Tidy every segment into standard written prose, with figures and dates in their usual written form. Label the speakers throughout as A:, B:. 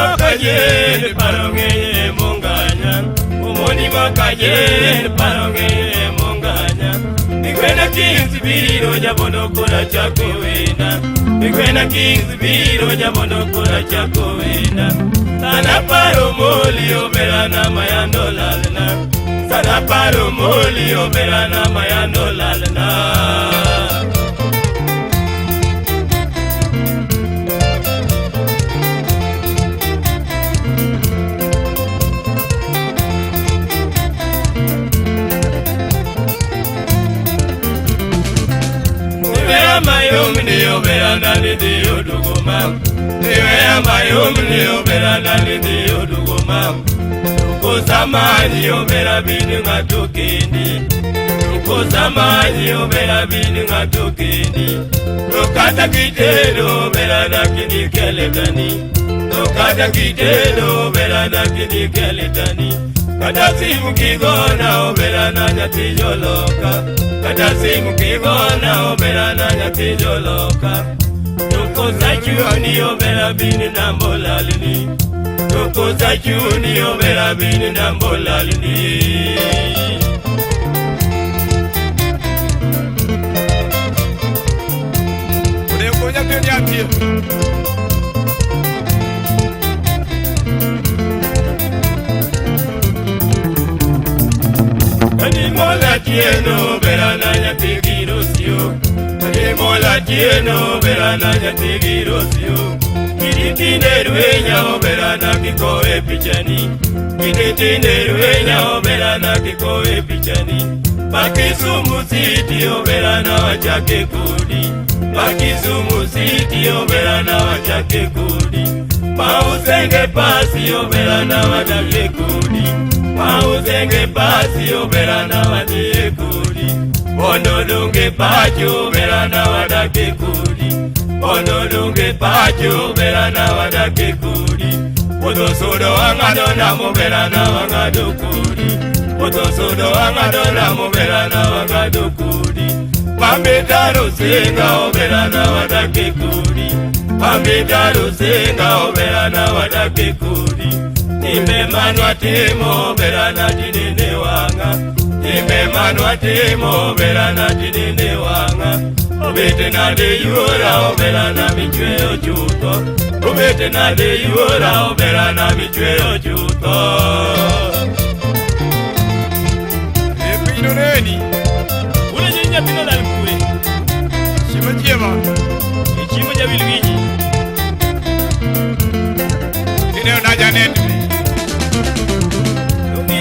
A: makayen paronge monganya umoni makayen paronge monganya Mikwena Kings biro jabono kora chako wenda Mikwena Kings biro jabono kora chako wenda Sana paro moli oberana mayando lalna Sana paro moli oberana mayando lalna Mayomni oberana lidi odugoma Niwe mayomni oberana lidi odugoma Tuko zamani obera bini ngatukindi Tuko zamani obera bini ngatukindi Tukata kitendo oberana kini keletani Tukata kitendo oberana kini keletani Kata simu kigona oberana nyati joloka Kata simu kigona oberana nyati joloka Tuko za chuni obera bini nambola lini Tuko za chuni obera bini nambola lini Ule ukonya teni atie Mola tieno berana nyati girosio Mola tieno berana nyati girosio Kiditine ruenya oberana kikoe pichani Kiditine ruenya oberana kikoe pichani Bakisumu City oberana wachake kudi Bakisumu City oberana wachake kudi Mausenge pasi oberana wadake kudi Mausenge pasi oberana wadake kudi Bonodunge pacho oberana wadake kudi Bonodunge pacho oberana wadake kudi Otosodo wangadona moberana wangado kudi Otosodo wangadona moberana wangado kudi Pambedaro senga oberana wadake kudi Pambedaro senga oberana wadake kudi Nimbe manwa temo berana dinine wanga Nimbe manwa temo berana dinine wanga Obete na de yura oberana michwe ochuto Obete na de yura oberana michwe ochuto Pino neni Ule jinja pino lalkure Shima chiema Shima jabilwiji Kineo na janetu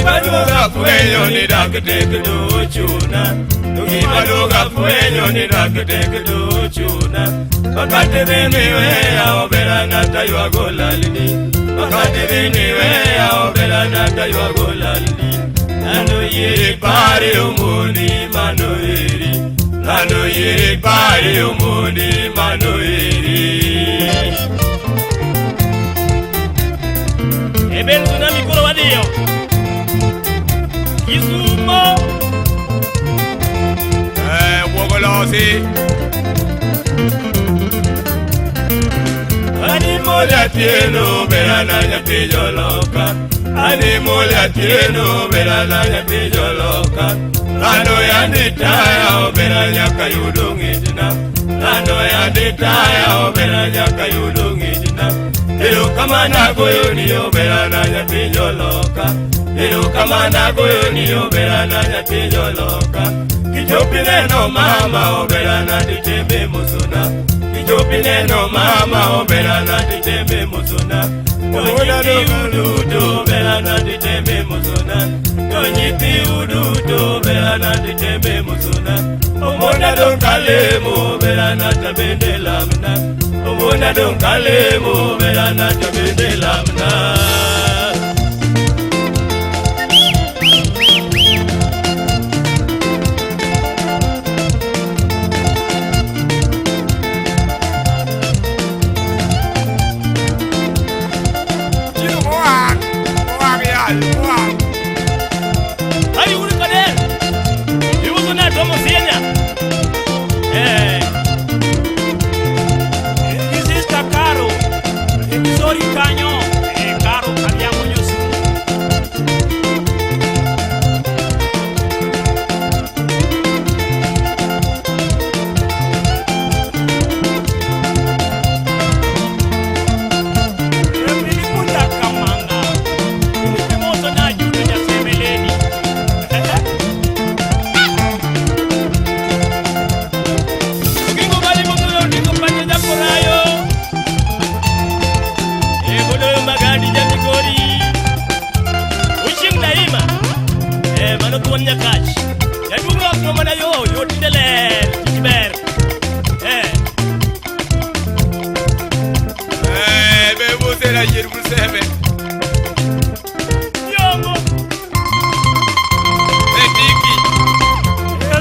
A: Madoga fuenyo ni dakdek do chuna Nugi madoga fuenyo ni dakdek do chuna Makate dini wea oberana taywa golalini Makate dini wea oberana taywa golalini Nano ye pare umuni manoiri Nano ye pare umuni manoiri Eben tsunami kuro wadio Kisumo Wogolosi Animola tieno berana nyati joloka Animola tieno berana nyati joloka Lando yanditaya obera nyaka yudungijina Lando yanditaya obera nyaka yudungijina Ero kamana goyo ni oberana nyati joloka Ero kamana goyo ni oberana nyati joloka Kijopine no mama oberana ditembe musuna Kijopine no mama oberana ditembe musuna Konyiti ududo oberana ditembe musuna Konyiti ududo oberana ditembe musuna Omona don kalemo oberana tabende lamna Omona don kalemo oberana tabende lamna Caño, Bera yeru sebe.
B: Yongo.
A: Etiki.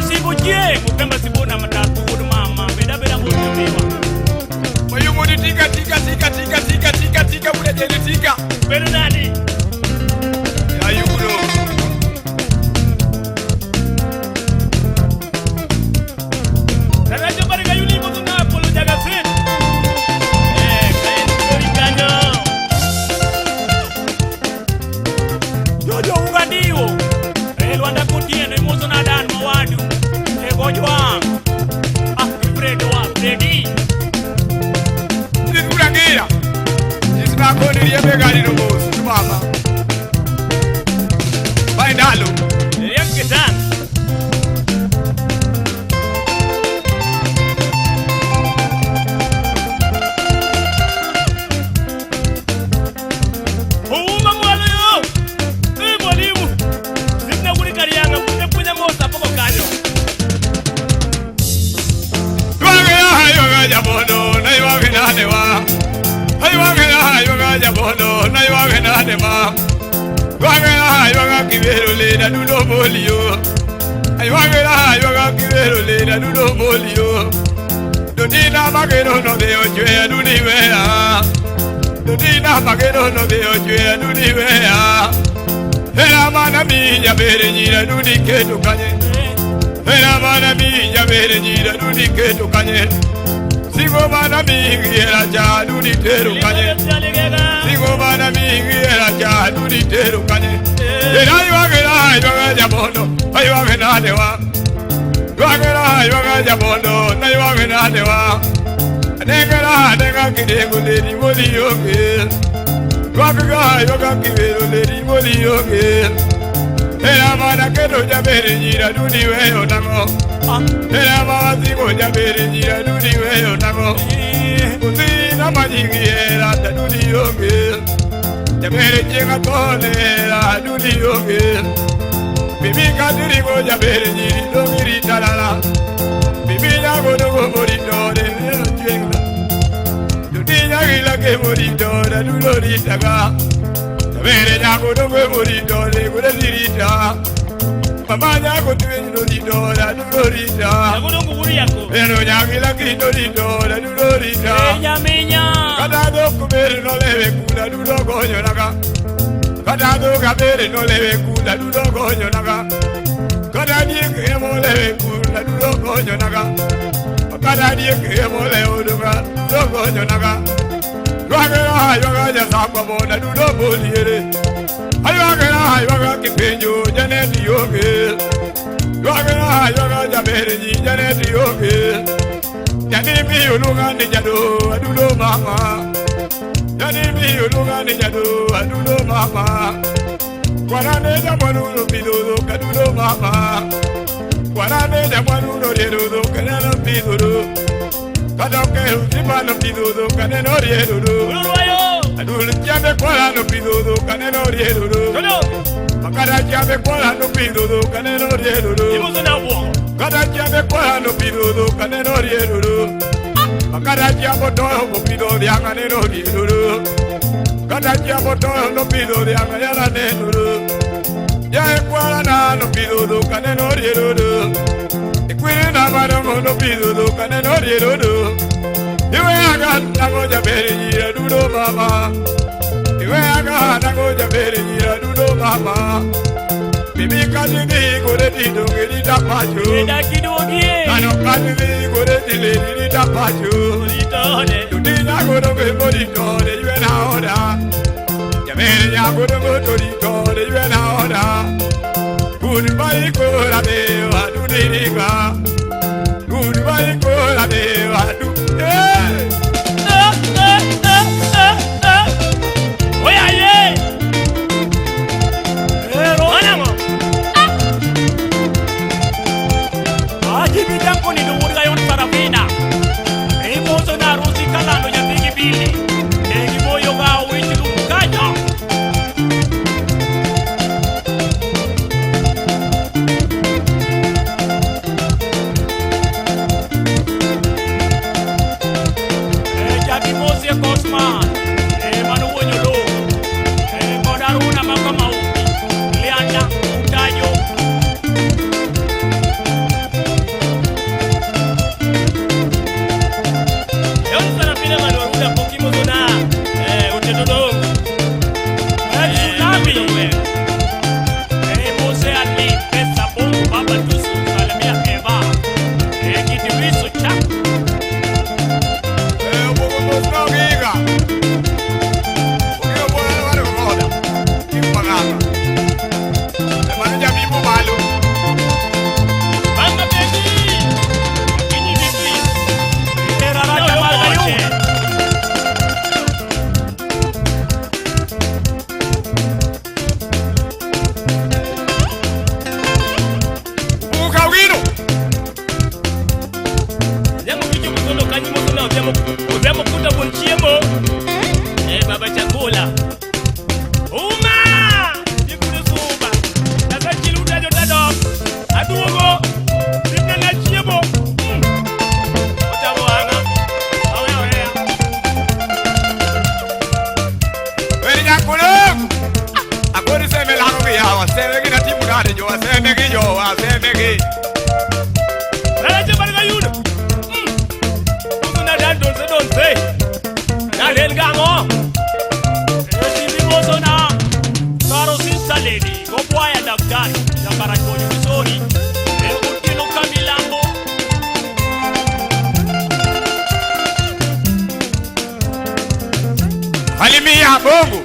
B: Sibu je, mupemba sibuna matatu mama. Beda mutumiwa.
A: Moyo mudi tika ule jeni tika.
B: Beda nani?
A: Ya yukulo.
B: Narajo bariga yuli mutuna polo jaga sen. Kain kanyo. Jojo ugandiwo. Elwanda kutiene mutuna dan mawadu. Egojwa. Fredo wa Fredi.
A: Nikurangira. Ismakoni yebe gari no boss mama. Baindalo.
B: Yanketan. Uma mwalimu. Mwalimu. Sina kuli karianga kunya mosa poko kanyo.
A: Jabono na iwa genade wa aywa jabono na iwa genade ma wagera aywa kibero le da dudo bolio aywa kibero le da dudo bolio dodina magero no de oje duni wea dodina magero no de oje duni wea era mana mi ya bere nyira duni ketu kanye era mana mi ya bere nyira duni ketu kanye Sigo mana mingi era ja duni teru kanye. Sigo mana mingi era ja duni teru kanye. Era iwa jabono, aywa genade wa. Iwa jabono, na iwa genade wa. Nega kidego le di moli yoge. Iwa kidego le di moli yoge. Era mana kedo jabere nyira duni weyo nango. Era mana sigo jabere nyira duni weyo nango. Kutina majingi era da duni yoge. Jabere jenga tole era duni yoge. Bibi kadiri go jabere nyiri dongiri talala. Bibi nyago dogo moritore nero jenga. Duni nyagila ke moritore dudori taga. Jabere nyago dogo moritore gure dirita. Mama nyago tuwe nidorita dudorita.
B: Nyago dogo guri yako.
A: Pero nyagila ki nidorita dudorita.
B: Menya.
A: Kada dogo bere no lewe kula dudogo nyonaga. Kada dogo bere no lewe kula dudogo nyonaga. Kada diye emo lewe kula dudogo nyonaga. Kada diye emo lewe dudoga dudogo nyonaga. Wagera yoga jasamba bona dudogo liere. Ayogera kipenyo janeti yoge. Yoga jabere ni janeti yoge. Janimi ulunga ni jado adulo mama. Janimi ulunga ni jado adulo mama. Kwarane jamanu bidodo kadulo mama. Kwarane jamanu redodo kanano bidodo. Kadoke utimano bidodo kanano redodo. Adul jabe kwala no bidodo kaneno riedodo. Makara jabe kwala no bidodo kaneno riedodo.
B: Imuzo na wo.
A: Kada jabe kwala no bidodo kaneno riedodo. Makara jabo to no bidodo ya kaneno riedodo. Kada jabo to no bidodo ya kanena nedodo. Ya kwala na no bidodo kaneno riedodo. Ikwire na maro no bidodo kaneno riedodo. Iwe aga nago jabere nyira dudo mama. Iwe aga nago jabere nyira dudo mama. Bibi kadini kore dido giri tapacho.
B: Eda kidogie.
A: Kano kadini kore dile giri tapacho.
B: Moritore.
A: Dudi nago doge moritore iwe na oda. Jabere nago doge moritore iwe na oda. Goodbye kora bewa dudiriga. Goodbye kora bewa dudiriga.
B: Bula. Uma! Ikulu Suba. Nasa chiluta jotado. Aduogo. Sina na chiebo. Otabo anga. Awe.
A: Weri yakulu. Akori se me la no ya wa se me gina timu na de jo se me gi yo wa se me gi.
B: Rala jebarga yudu. Kuna dan don se. Na del gamo. Eti mozo na. Saro sister lady. Go boy and daktari. Ya barakoju misori. Kilo Kamilambo.
A: Halimi ya Mungu.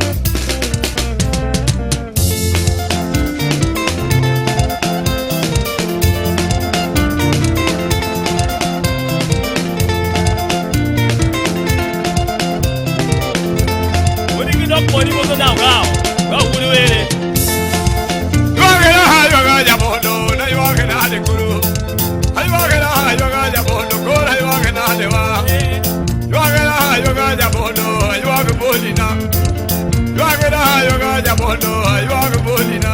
B: Poni mozo na ngao. Ngao uliwele.
A: Yoga ya bono na yoga na de kuru. Yoga ya bono ko yoga na de wa. Yoga ya bono yoga bolina. Yoga ya bono yoga bolina.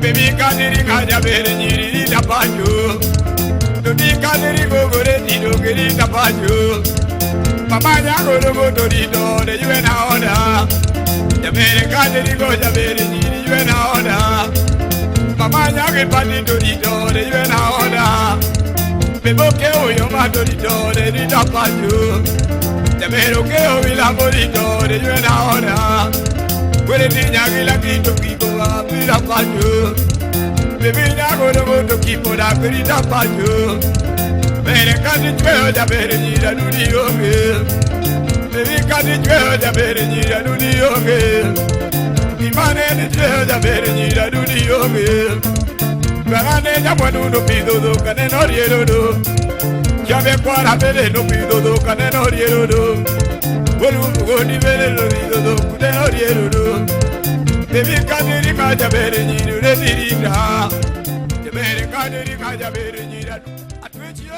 A: Baby kaniri kaja bere nyiri da panju. Dodi kaniri gogore ti dogiri da panju. Mama nyako go to di do de you na order. Ya bere kaniri go ya bere nyiri you na order. Mama nyako pati to di do de you na order. Bebo ke o yo ma to di do de di da panju. Ya bere ke o ila mo di do de you na order. Wele ti nyaki la ki to ki go a bi da panju. Baby nyako go to ki po da bi da panju. Bere kadi chwe ja bere nyira duni yoge. Bere kadi chwe ja bere nyira duni yoge. Imane ni chwe ja bere nyira duni yoge. Garane ja mwanu no pido do kane no riero do. Jabe kwara bere no pido do kane no riero do. Welu goni bere no pido do kane no riero do. Bere kadi rika ja bere nyira re dirira. Bere kadi rika ja bere nyira. Atwechi yo.